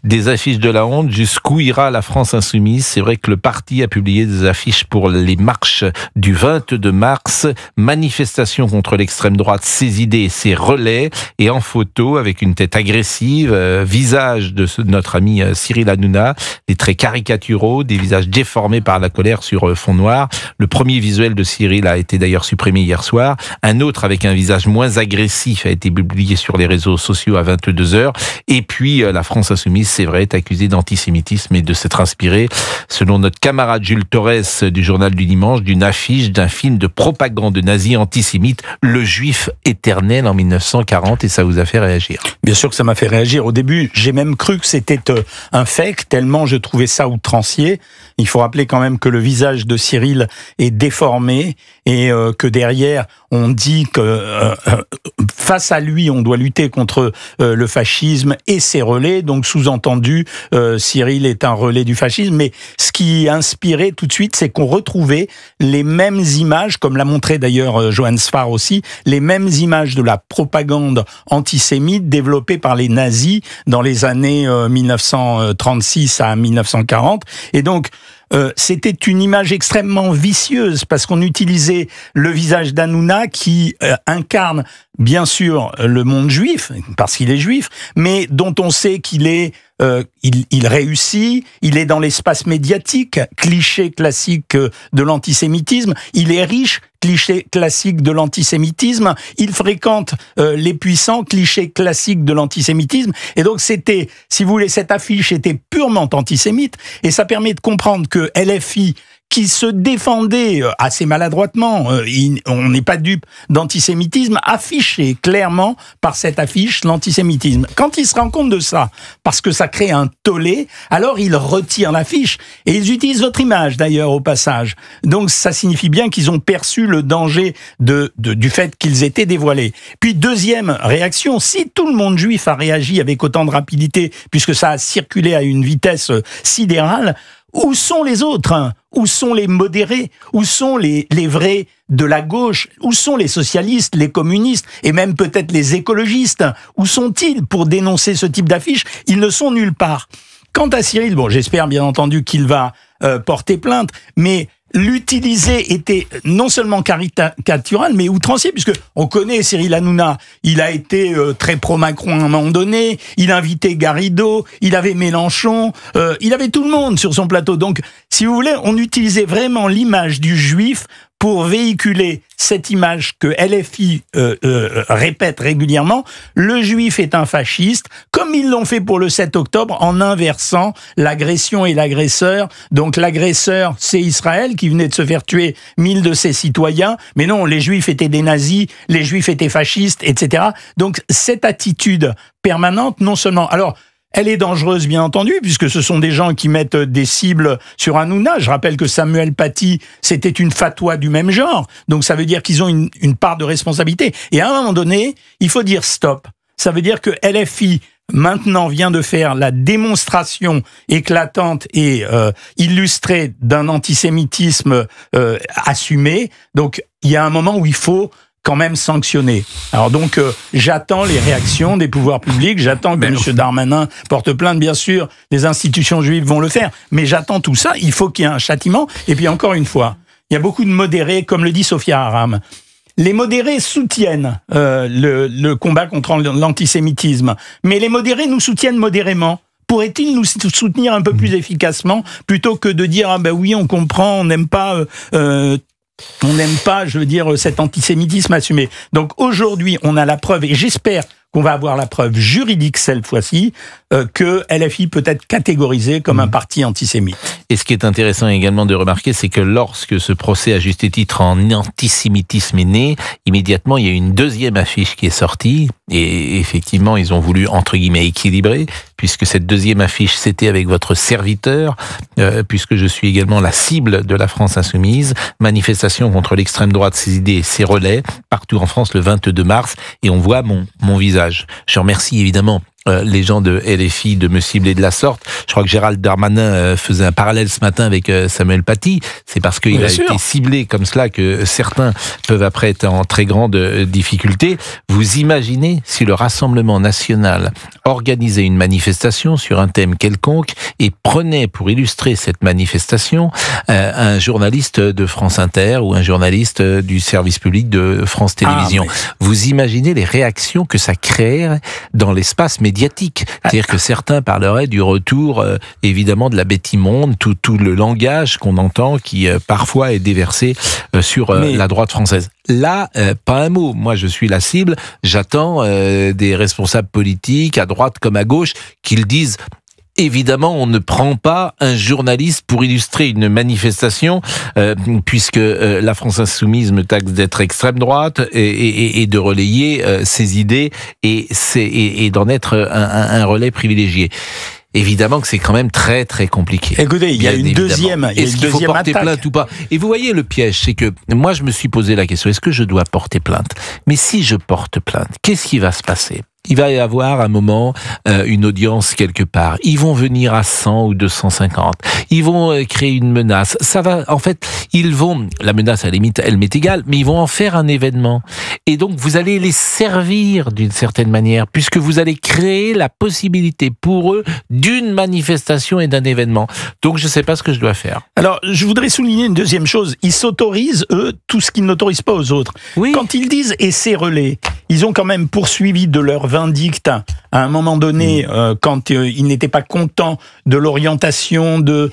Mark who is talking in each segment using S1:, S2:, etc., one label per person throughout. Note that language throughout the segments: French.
S1: Des affiches de la honte, jusqu'où ira la France insoumise? C'est vrai que le parti a publié des affiches pour les marches du 22 mars. Manifestation contre l'extrême droite, ses idées, ses relais. Et en photo, avec une tête agressive, visage de notre ami Cyril Hanouna, des traits caricaturaux, des visages déformés par la colère sur fond noir. Le premier visuel de Cyril a été d'ailleurs supprimé hier soir. Un autre avec un visage moins agressif a été publié sur les réseaux sociaux à 22h. Et puis, la France insoumise, c'est vrai, est accusée d'antisémitisme et de s'être inspirée, selon notre camarade Jules Torres du Journal du Dimanche, d'une affiche d'un film de propagande nazi antisémite, Le Juif éternel, en 1940, et ça vous a fait réagir.
S2: Bien sûr que ça m'a fait réagir. Au début, j'ai même cru que c'était un fake, tellement je trouvais ça outrancier. Il faut rappeler quand même que le visage de Cyril est déformé et que derrière, on dit que face à lui, on doit lutter contre le fascisme et ses relais. Donc, sous-entendu, Cyril est un relais du fascisme. Mais ce qui inspirait tout de suite, c'est qu'on retrouvait les mêmes images, comme l'a montré d'ailleurs Johann Sfar aussi, les mêmes images de la propagande antisémite développée par les nazis dans les années 1936 à 1940. Et donc, c'était une image extrêmement vicieuse parce qu'on utilisait le visage d'Hanouna qui incarne bien sûr le monde juif parce qu'il est juif, mais dont on sait qu'il est il réussit, il est dans l'espace médiatique, cliché classique de l'antisémitisme, il est riche, cliché classique de l'antisémitisme, il fréquente les puissants, cliché classique de l'antisémitisme, et donc c'était, si vous voulez, cette affiche était purement antisémite, et ça permet de comprendre que LFI, qui se défendait assez maladroitement, on n'est pas dupe d'antisémitisme, affichait clairement par cette affiche l'antisémitisme. Quand ils se rendent compte de ça, parce que ça crée un tollé, alors ils retirent l'affiche, et ils utilisent votre image d'ailleurs au passage. Donc ça signifie bien qu'ils ont perçu le danger du fait qu'ils étaient dévoilés. Puis deuxième réaction, si tout le monde juif a réagi avec autant de rapidité, puisque ça a circulé à une vitesse sidérale, où sont les autres? Où sont les modérés? Où sont les vrais de la gauche? Où sont les socialistes, les communistes et même peut-être les écologistes? Où sont-ils pour dénoncer ce type d'affiche? Ils ne sont nulle part. Quant à Cyril, bon, j'espère bien entendu qu'il va porter plainte, mais l'utiliser était non seulement caricatural, mais outrancier, puisque on connaît Cyril Hanouna. Il a été très pro-Macron à un moment donné, il invitait Garrido, il avait Mélenchon, il avait tout le monde sur son plateau. Donc, si vous voulez, on utilisait vraiment l'image du juif pour véhiculer cette image que LFI répète régulièrement. Le juif est un fasciste, comme ils l'ont fait pour le 7 octobre, en inversant l'agression et l'agresseur. Donc l'agresseur, c'est Israël, qui venait de se faire tuer 1000 de ses citoyens. Mais non, les juifs étaient des nazis, les juifs étaient fascistes, etc. Donc cette attitude permanente, non seulement... Alors, elle est dangereuse, bien entendu, puisque ce sont des gens qui mettent des cibles sur Hanouna. Je rappelle que Samuel Paty, c'était une fatwa du même genre. Donc ça veut dire qu'ils ont une part de responsabilité. Et à un moment donné, il faut dire stop. Ça veut dire que LFI, maintenant, vient de faire la démonstration éclatante et illustrée d'un antisémitisme assumé. Donc il y a un moment où il faut quand même sanctionné. Alors donc, j'attends les réactions des pouvoirs publics, j'attends que M. Darmanin porte plainte, bien sûr, les institutions juives vont le faire, mais j'attends tout ça, il faut qu'il y ait un châtiment, et puis encore une fois, il y a beaucoup de modérés, comme le dit Sophia Aram. Les modérés soutiennent le combat contre l'antisémitisme, mais les modérés nous soutiennent modérément. Pourraient-ils nous soutenir un peu plus efficacement, plutôt que de dire « Ah ben oui, on comprend, on n'aime pas... on n'aime pas, je veux dire, cet antisémitisme assumé. » Donc aujourd'hui, on a la preuve, et j'espère qu'on va avoir la preuve juridique cette fois-ci, que LFI peut être catégorisé comme un parti antisémite.
S1: Et ce qui est intéressant également de remarquer, c'est que lorsque ce procès à juste titre en antisémitisme est né, immédiatement il y a une deuxième affiche qui est sortie, et effectivement ils ont voulu entre guillemets équilibrer, puisque cette deuxième affiche c'était avec votre serviteur, puisque je suis également la cible de la France insoumise, manifestation contre l'extrême droite, ses idées, ses relais, partout en France le 22 mars, et on voit mon visage. Je remercie évidemment les gens de LFI de me cibler de la sorte. Je crois que Gérald Darmanin faisait un parallèle ce matin avec Samuel Paty. C'est parce qu'il a été ciblé comme cela que certains peuvent après être en très grande difficulté. Vous imaginez si le Rassemblement national organisait une manifestation sur un thème quelconque et prenait pour illustrer cette manifestation un journaliste de France Inter ou un journaliste du service public de France Télévisions. Vous imaginez les réactions que ça créerait dans l'espace médiatique. C'est-à-dire que certains parleraient du retour, évidemment, de la bête immonde, tout le langage qu'on entend qui, parfois, est déversé sur la droite française. Là, pas un mot. Moi, je suis la cible. J'attends des responsables politiques, à droite comme à gauche, qu'ils disent... Évidemment, on ne prend pas un journaliste pour illustrer une manifestation, puisque la France Insoumise me taxe d'être extrême droite et de relayer ses idées et d'en être un relais privilégié. Évidemment que c'est quand même très très compliqué.
S2: Écoutez, il y a une deuxième attaque.
S1: Est-ce qu'il faut porter plainte ou pas? Et vous voyez le piège, c'est que moi je me suis posé la question, est-ce que je dois porter plainte? Mais si je porte plainte, qu'est-ce qui va se passer? Il va y avoir un moment une audience quelque part. Ils vont venir à 100 ou 250. Ils vont créer une menace. Ça va, en fait, la menace à la limite, elle m'est égale, mais ils vont en faire un événement. Et donc, vous allez les servir d'une certaine manière, puisque vous allez créer la possibilité pour eux d'une manifestation et d'un événement. Donc, je ne sais pas ce que je dois faire.
S2: Alors, je voudrais souligner une deuxième chose. Ils s'autorisent, eux, tout ce qu'ils n'autorisent pas aux autres. Oui. Quand ils disent « essai relais », ils ont quand même poursuivi de leur vindicte à un moment donné, quand ils n'étaient pas contents de l'orientation de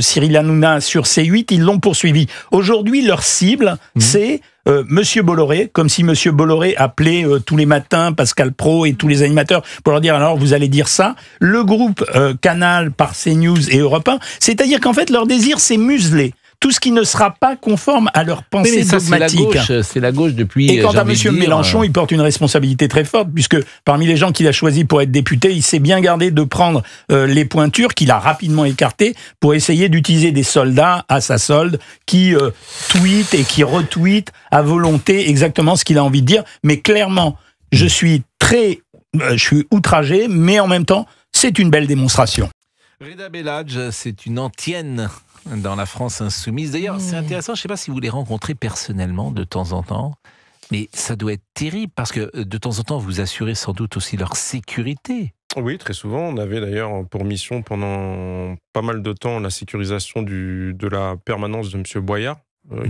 S2: Cyril Hanouna sur C8, ils l'ont poursuivi. Aujourd'hui, leur cible, c'est Monsieur Bolloré, comme si Monsieur Bolloré appelait tous les matins Pascal Praud et tous les animateurs pour leur dire alors vous allez dire ça. Le groupe Canal par CNews et Europe 1, c'est-à-dire qu'en fait leur désir c'est museler tout ce qui ne sera pas conforme à leur pensée dogmatique.
S1: C'est la gauche depuis...
S2: Et quant à M. Mélenchon, il porte une responsabilité très forte, puisque parmi les gens qu'il a choisis pour être député, il s'est bien gardé de prendre les pointures qu'il a rapidement écartées pour essayer d'utiliser des soldats à sa solde qui tweetent et qui retweetent à volonté exactement ce qu'il a envie de dire. Mais clairement, je suis outragé, mais en même temps, c'est une belle démonstration.
S1: Reda Bellage, c'est une antienne dans la France Insoumise. D'ailleurs, c'est intéressant, je ne sais pas si vous les rencontrez personnellement de temps en temps, mais ça doit être terrible parce que de temps en temps, vous assurez sans doute aussi leur sécurité.
S3: Oui, très souvent. On avait d'ailleurs pour mission pendant pas mal de temps la sécurisation de la permanence de M. Boyard,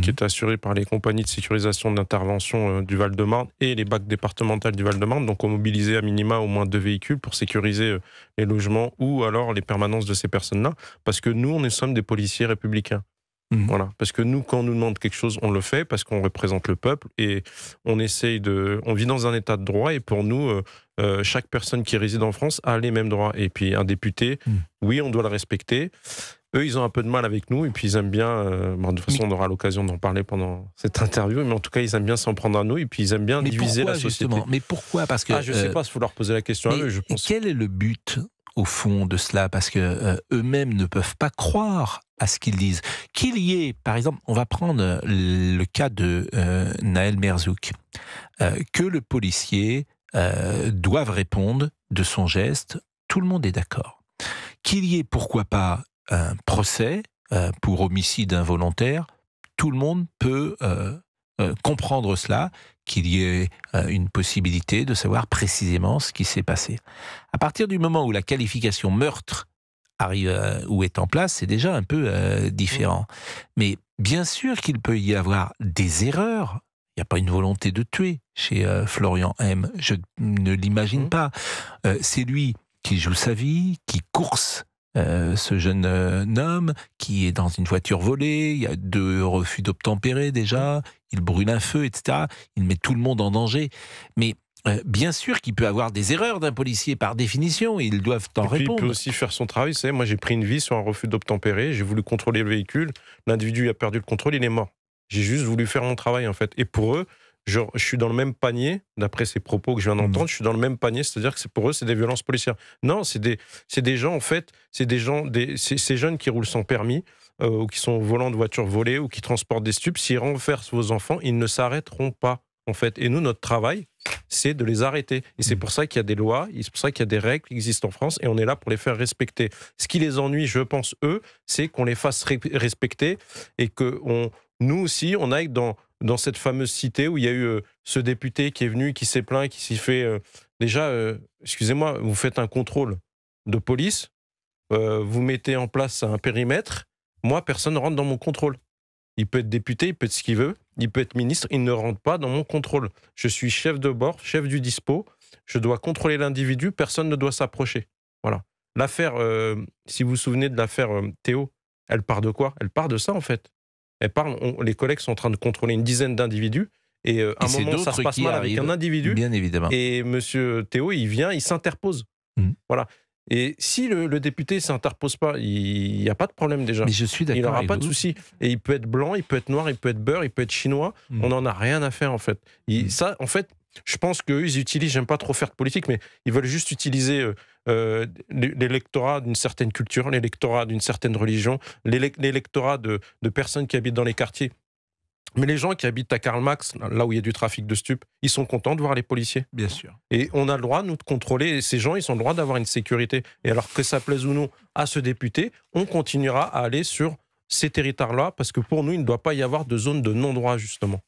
S3: qui est assurée par les compagnies de sécurisation d'intervention du Val-de-Marne et les BAC départementales du Val-de-Marne. Donc on mobilisait à minima au moins 2 véhicules pour sécuriser les logements ou alors les permanences de ces personnes-là. Parce que nous, on sommes des policiers républicains. Voilà. Parce que nous, quand on nous demande quelque chose, on le fait parce qu'on représente le peuple et on vit dans un état de droit et pour nous, chaque personne qui réside en France a les mêmes droits. Et puis un député, oui, on doit le respecter. Eux, ils ont un peu de mal avec nous et puis ils aiment bien, de toute façon on aura l'occasion d'en parler pendant cette interview, mais en tout cas ils aiment bien s'en prendre à nous et puis ils aiment bien diviser la société.
S1: Justement, mais pourquoi? Parce que
S3: je ne sais pas, il faut leur poser la question à eux, je pense.
S1: Quel est le but au fond de cela? Parce que eux-mêmes ne peuvent pas croire à ce qu'ils disent. Qu'il y ait, par exemple, on va prendre le cas de Nahel Merzouk, que le policier doive répondre de son geste, tout le monde est d'accord. Qu'il y ait, pourquoi pas, un procès pour homicide involontaire, tout le monde peut comprendre cela, qu'il y ait une possibilité de savoir précisément ce qui s'est passé. À partir du moment où la qualification meurtre arrive ou est en place, c'est déjà un peu différent. Mais bien sûr qu'il peut y avoir des erreurs. Il n'y a pas une volonté de tuer chez Florian M. Je ne l'imagine pas. C'est lui qui joue sa vie, qui course ce jeune homme qui est dans une voiture volée, il y a 2 refus d'obtempérer déjà, il brûle un feu, etc. Il met tout le monde en danger. Mais bien sûr qu'il peut avoir des erreurs d'un policier par définition, et ils doivent en répondre.
S3: Il peut aussi faire son travail. Vous savez, moi j'ai pris une vie sur un refus d'obtempérer, j'ai voulu contrôler le véhicule, l'individu a perdu le contrôle, il est mort. J'ai juste voulu faire mon travail en fait. Et pour eux, je suis dans le même panier, d'après ces propos que je viens d'entendre, je suis dans le même panier, c'est-à-dire que pour eux, c'est des violences policières. Non, c'est des gens, en fait, ces jeunes qui roulent sans permis, ou qui sont volants de voitures volées, ou qui transportent des stupes, s'ils renversent vos enfants, ils ne s'arrêteront pas. en fait. Et nous, notre travail, c'est de les arrêter. Et c'est pour ça qu'il y a des lois, et c'est pour ça qu'il y a des règles qui existent en France, et on est là pour les faire respecter. Ce qui les ennuie, je pense, eux, c'est qu'on les fasse respecter, et que nous aussi, on aille dans cette fameuse cité où il y a eu ce député qui est venu, qui s'est plaint, qui s'y fait... excusez-moi, vous faites un contrôle de police, vous mettez en place un périmètre, moi, personne ne rentre dans mon contrôle. Il peut être député, il peut être ce qu'il veut, il peut être ministre, il ne rentre pas dans mon contrôle. Je suis chef de bord, chef du dispo, je dois contrôler l'individu, personne ne doit s'approcher. Voilà. L'affaire, si vous vous souvenez de l'affaire Théo, elle part de quoi? Elle part de ça, en fait. Les collègues sont en train de contrôler une dizaine d'individus, et à un moment, ça se passe mal avec un individu,
S1: bien évidemment.
S3: Et monsieur Théo, il vient, il s'interpose. Voilà. Et si le député ne s'interpose pas, il n'y a pas de problème déjà.
S1: Mais je suis d'accord.
S3: Il n'aura pas de souci. Et il peut être blanc, il peut être noir, il peut être beurre, il peut être chinois. On n'en a rien à faire, en fait. Ça, en fait, je pense qu'eux, ils utilisent, j'aime pas trop faire de politique, mais ils veulent juste utiliser l'électorat d'une certaine culture, l'électorat d'une certaine religion, l'électorat de personnes qui habitent dans les quartiers. Mais les gens qui habitent à Karl Marx, là où il y a du trafic de stupes, ils sont contents de voir les policiers.
S1: Bien sûr.
S3: Et on a le droit, nous, de contrôler. Et ces gens, ils ont le droit d'avoir une sécurité. Et alors que ça plaise ou non à ce député, on continuera à aller sur ces territoires-là, parce que pour nous, il ne doit pas y avoir de zone de non-droit, justement.